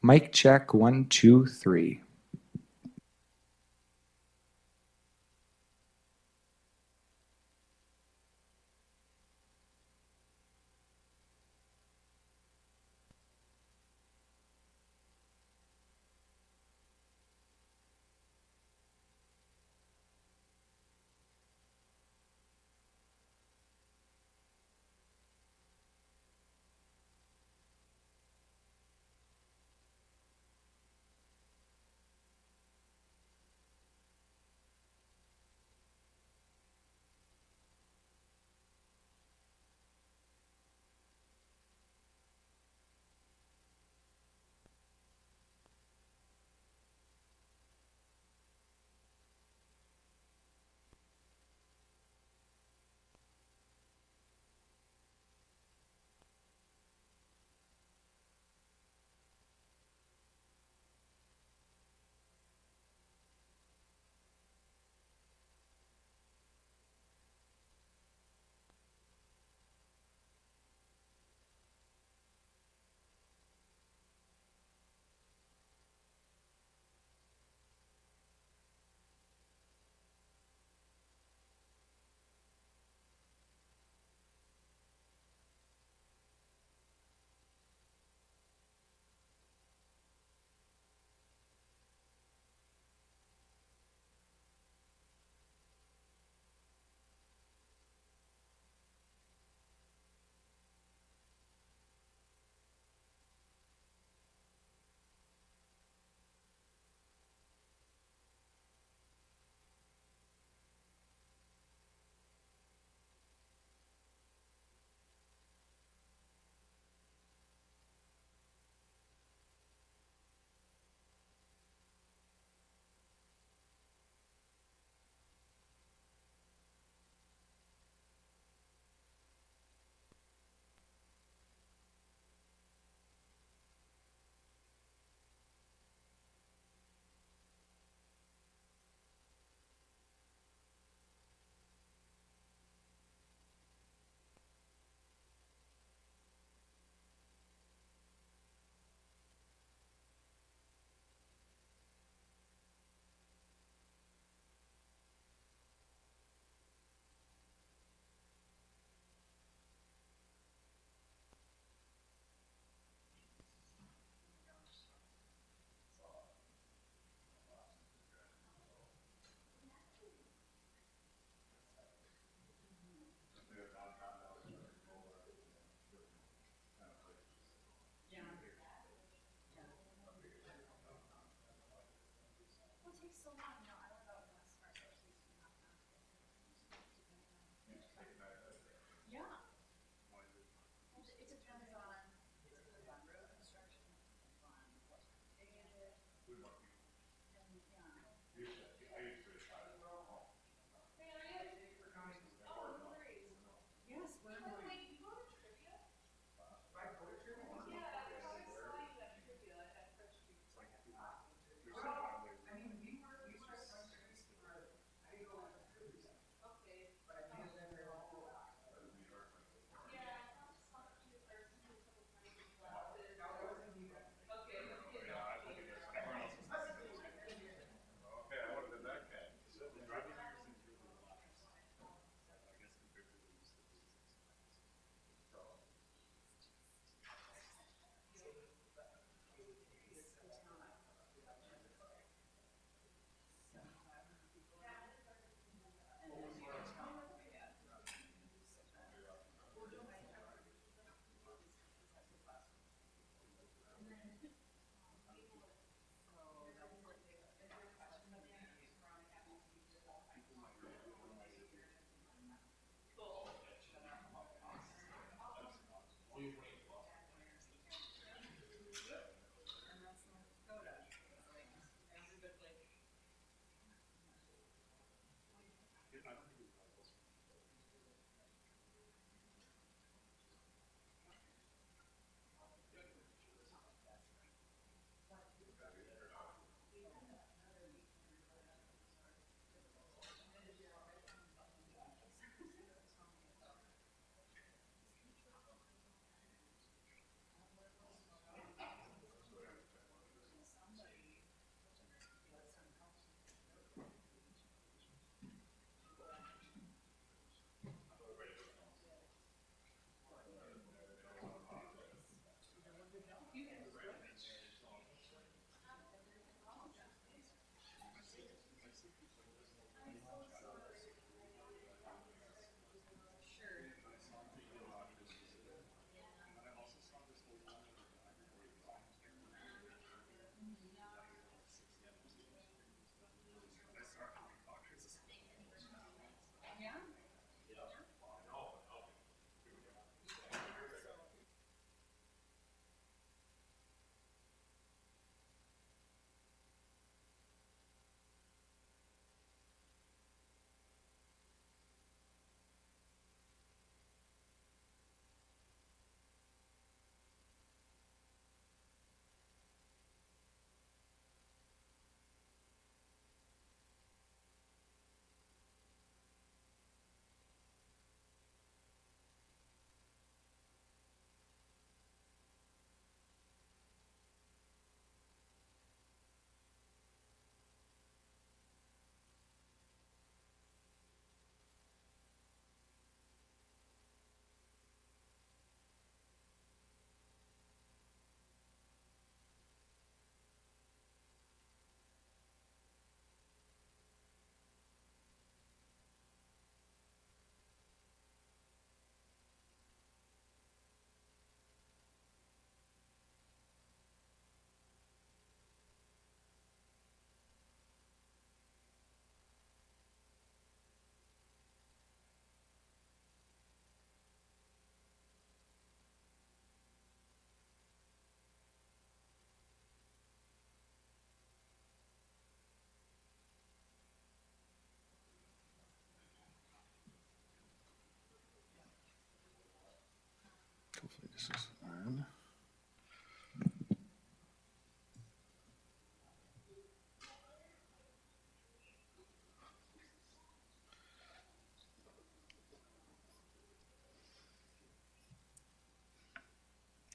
Mic check 1, 2, 3. Hopefully this is on.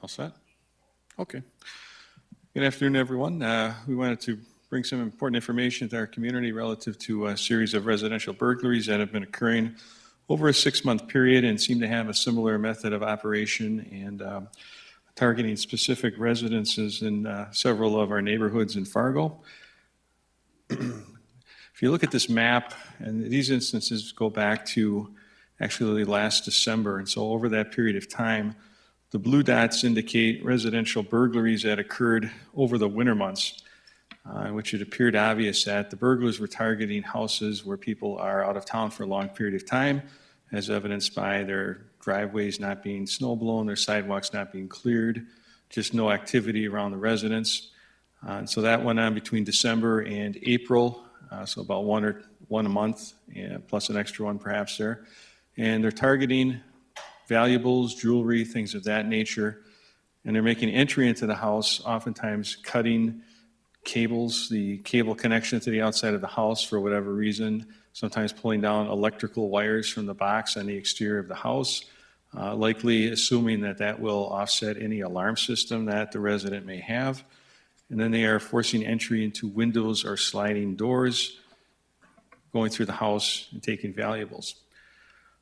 All set? Okay. Good afternoon, everyone. We wanted to bring some important information to our community relative to a series of residential burglaries that have been occurring over a 6-month period and seem to have a similar method of operation and targeting specific residences in several of our neighborhoods in Fargo. If you look at this map, and these instances go back to actually last December, and so over that period of time, the blue dots indicate residential burglaries that occurred over the winter months, in which it appeared obvious that the burglars were targeting houses where people are out of town for a long period of time, as evidenced by their driveways not being snow blown, their sidewalks not being cleared, just no activity around the residence. And so that went on between December and April, so about one a month, plus an extra one perhaps there. And they're targeting valuables, jewelry, things of that nature. And they're making entry into the house, oftentimes cutting cables, the cable connection to the outside of the house for whatever reason, sometimes pulling down electrical wires from the box on the exterior of the house, likely assuming that that will offset any alarm system that the resident may have. And then they are forcing entry into windows or sliding doors, going through the house and taking valuables.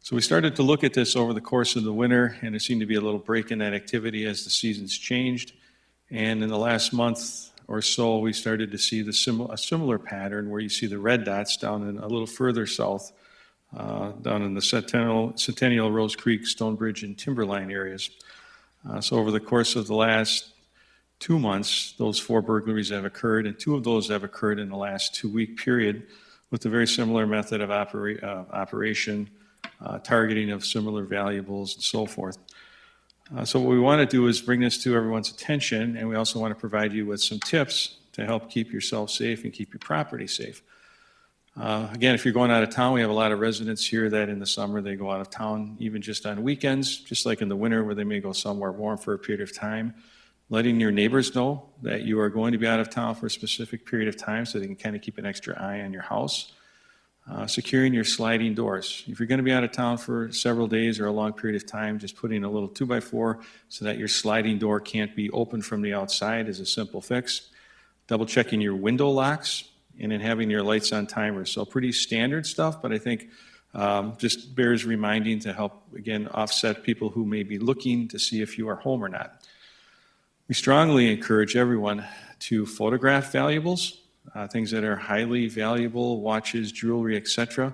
So we started to look at this over the course of the winter, and there seemed to be a little break in that activity as the seasons changed. And in the last month or so, we started to see a similar pattern where you see the red dots down in a little further south, down in the Centennial, Rose Creek, Stonebridge, and Timberline areas. So over the course of the last 2 months, those 4 burglaries have occurred, and 2 of those have occurred in the last 2-week period with a very similar method of operation, targeting of similar valuables and so forth. So what we want to do is bring this to everyone's attention, and we also want to provide you with some tips to help keep yourself safe and keep your property safe. Again, if you're going out of town, we have a lot of residents here that in the summer they go out of town, even just on weekends, just like in the winter where they may go somewhere warm for a period of time. Letting your neighbors know that you are going to be out of town for a specific period of time so they can kind of keep an extra eye on your house. Securing your sliding doors. If you're going to be out of town for several days or a long period of time, just putting a little 2x4 so that your sliding door can't be opened from the outside is a simple fix. Double checking your window locks and then having your lights on timers. So pretty standard stuff, but I think just bears reminding to help, again, offset people who may be looking to see if you are home or not. We strongly encourage everyone to photograph valuables, things that are highly valuable, watches, jewelry, etc.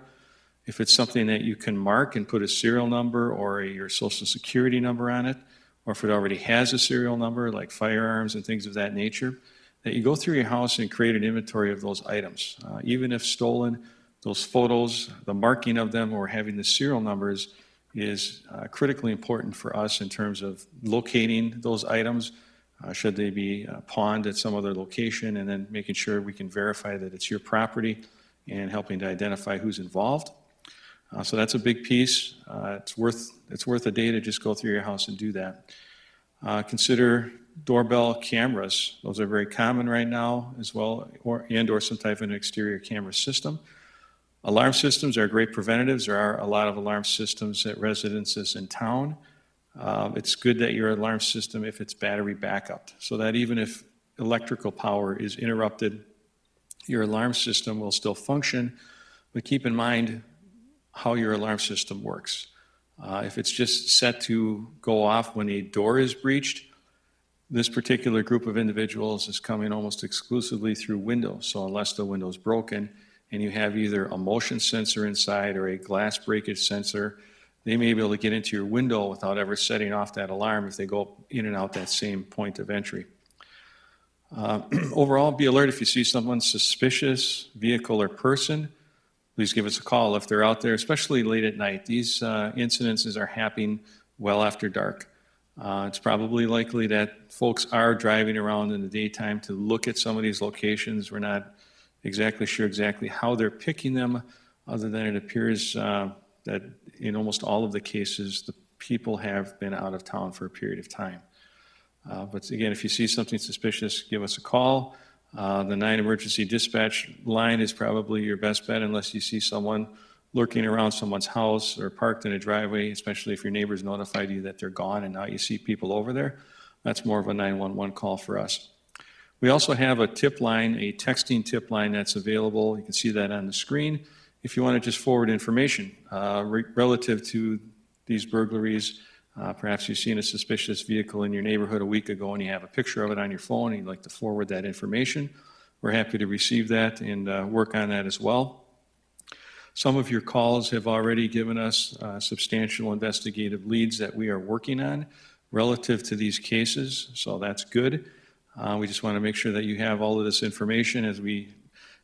If it's something that you can mark and put a serial number or your social security number on it, or if it already has a serial number like firearms and things of that nature, that you go through your house and create an inventory of those items. Even if stolen, those photos, the marking of them or having the serial numbers is critically important for us in terms of locating those items, should they be pawned at some other location, and then making sure we can verify that it's your property and helping to identify who's involved. So that's a big piece. It's worth a day to just go through your house and do that. Consider doorbell cameras. Those are very common right now as well, or some type of an exterior camera system. Alarm systems are great preventatives. There are a lot of alarm systems at residences in town. It's good that your alarm system, if it's battery backup, so that even if electrical power is interrupted, your alarm system will still function. But keep in mind how your alarm system works. If it's just set to go off when a door is breached, this particular group of individuals is coming almost exclusively through windows. So unless the window's broken and you have either a motion sensor inside or a glass breakage sensor, they may be able to get into your window without ever setting off that alarm if they go in and out that same point of entry. Overall, be alert if you see someone suspicious, vehicle or person. Please give us a call if they're out there, especially late at night. These incidences are happening well after dark. It's probably likely that folks are driving around in the daytime to look at some of these locations. We're not exactly sure how they're picking them, other than it appears that in almost all of the cases, the people have been out of town for a period of time. But again, if you see something suspicious, give us a call. The 9 emergency dispatch line is probably your best bet unless you see someone lurking around someone's house or parked in a driveway, especially if your neighbors notified you that they're gone and now you see people over there. That's more of a 911 call for us. We also have a tip line, a texting tip line that's available. You can see that on the screen. If you want to just forward information relative to these burglaries, perhaps you've seen a suspicious vehicle in your neighborhood a week ago and you have a picture of it on your phone and you'd like to forward that information, we're happy to receive that and work on that as well. Some of your calls have already given us substantial investigative leads that we are working on relative to these cases, so that's good. We just want to make sure that you have all of this information as we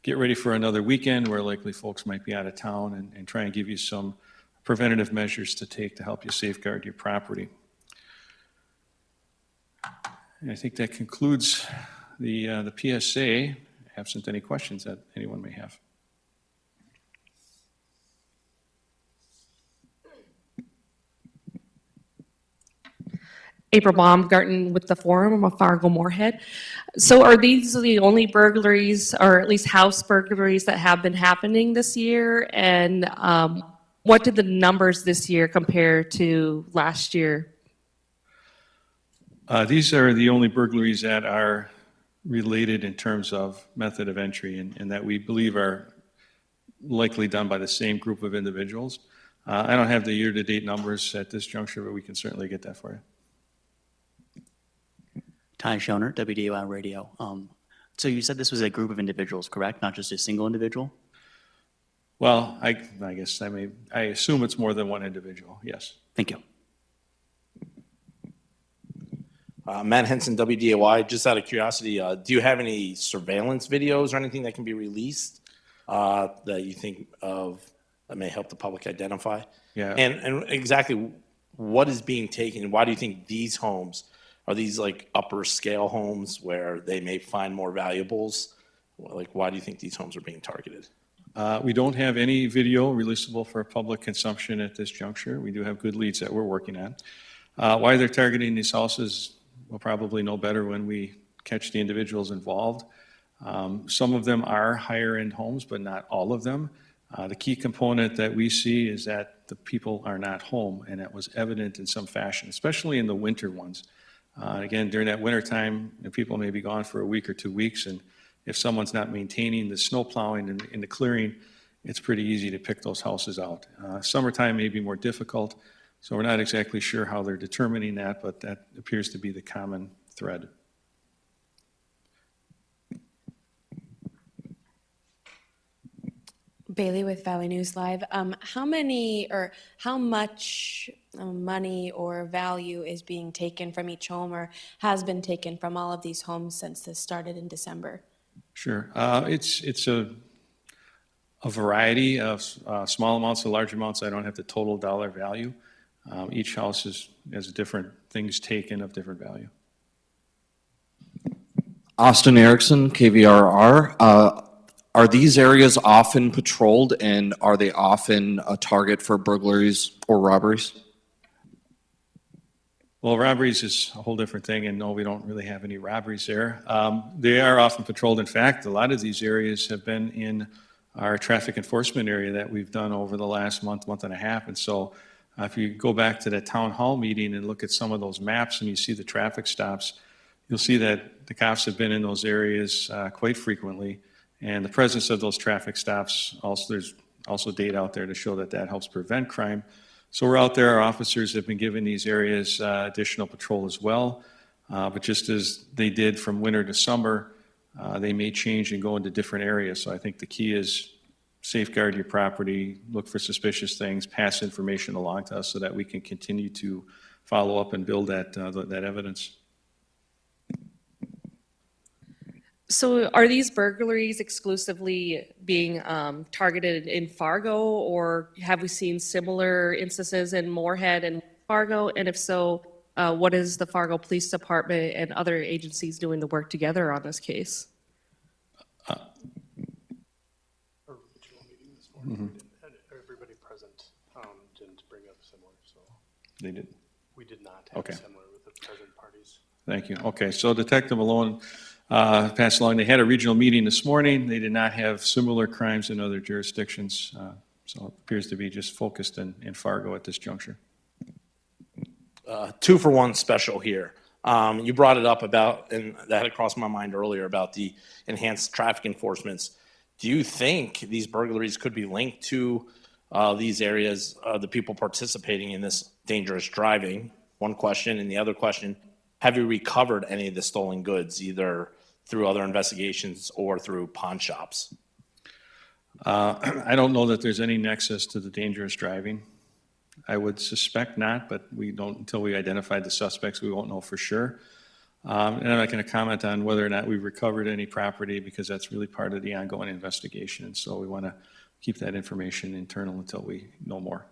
get ready for another weekend where likely folks might be out of town, and try and give you some preventative measures to take to help you safeguard your property. And I think that concludes the PSA, absent any questions that anyone may have. April Baumgarten with the Forum of Fargo Moorhead. So are these the only burglaries, or at least house burglaries, that have been happening this year? And what did the numbers this year compare to last year? These are the only burglaries that are related in terms of method of entry and that we believe are likely done by the same group of individuals. I don't have the year-to-date numbers at this juncture, but we can certainly get that for you. Ty Schoner, WDOI Radio. So you said this was a group of individuals, correct? Not just a single individual? Well, I guess I assume it's more than one individual, yes. Thank you. Matt Henson, WDOI. Just out of curiosity, do you have any surveillance videos or anything that can be released that you think of that may help the public identify? Yeah. And exactly what is being taken? Why do you think these homes, are these like upper scale homes where they may find more valuables? Like, why do you think these homes are being targeted? We don't have any video releasable for public consumption at this juncture. We do have good leads that we're working on. Why they're targeting these houses, we'll probably know better when we catch the individuals involved. Some of them are higher end homes, but not all of them. The key component that we see is that the people are not home, and that was evident in some fashion, especially in the winter ones. Again, during that winter time, people may be gone for a week or 2 weeks, and if someone's not maintaining the snow plowing in the clearing, it's pretty easy to pick those houses out. Summertime may be more difficult, so we're not exactly sure how they're determining that, but that appears to be the common thread. Bailey with Valley News Live. How many or how much money or value is being taken from each home or has been taken from all of these homes since this started in December? Sure. It's a variety of small amounts to large amounts. I don't have the total dollar value. Each house has different things taken of different value. Austin Erickson, KVRR. Are these areas often patrolled, and are they often a target for burglaries or robberies? Well, robberies is a whole different thing, and no, we don't really have any robberies there. They are often patrolled. In fact, a lot of these areas have been in our traffic enforcement area that we've done over the last month and a half. And so if you go back to that town hall meeting and look at some of those maps and you see the traffic stops, you'll see that the cops have been in those areas quite frequently. And the presence of those traffic stops, also there's also data out there to show that that helps prevent crime. So we're out there, our officers have been given these areas additional patrol as well. But just as they did from winter to summer, they may change and go into different areas. So I think the key is safeguard your property, look for suspicious things, pass information along to us so that we can continue to follow up and build that evidence. So are these burglaries exclusively being targeted in Fargo, or have we seen similar instances in Moorhead and Fargo? And if so, what is the Fargo Police Department and other agencies doing to work together on this case? Original meeting this morning, and everybody present didn't bring up similar, so They did. we did not have Okay. similar with the present parties. Thank you. Okay, so Detective Malone passed along, they had a regional meeting this morning. They did not have similar crimes in other jurisdictions. So it appears to be just focused in Fargo at this juncture. 2-for-1 special here. You brought it up about, and that had crossed my mind earlier, about the enhanced traffic enforcements. Do you think these burglaries could be linked to these areas, the people participating in this dangerous driving? One question. And the other question, have you recovered any of the stolen goods, either through other investigations or through pawn shops? I don't know that there's any nexus to the dangerous driving. I would suspect not, but we don't, until we identify the suspects, we won't know for sure. And I'm not going to comment on whether or not we've recovered any property because that's really part of the ongoing investigation. And so we want to keep that information internal until we know more.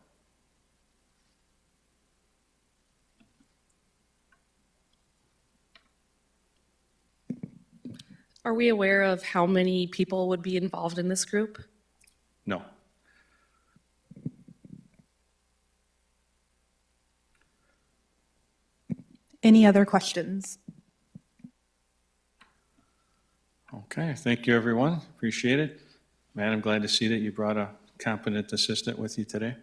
Are we aware of how many people would be involved in this group? No. Any other questions? Okay, thank you, everyone. Appreciate it. Man, I'm glad to see that you brought a competent assistant with you today.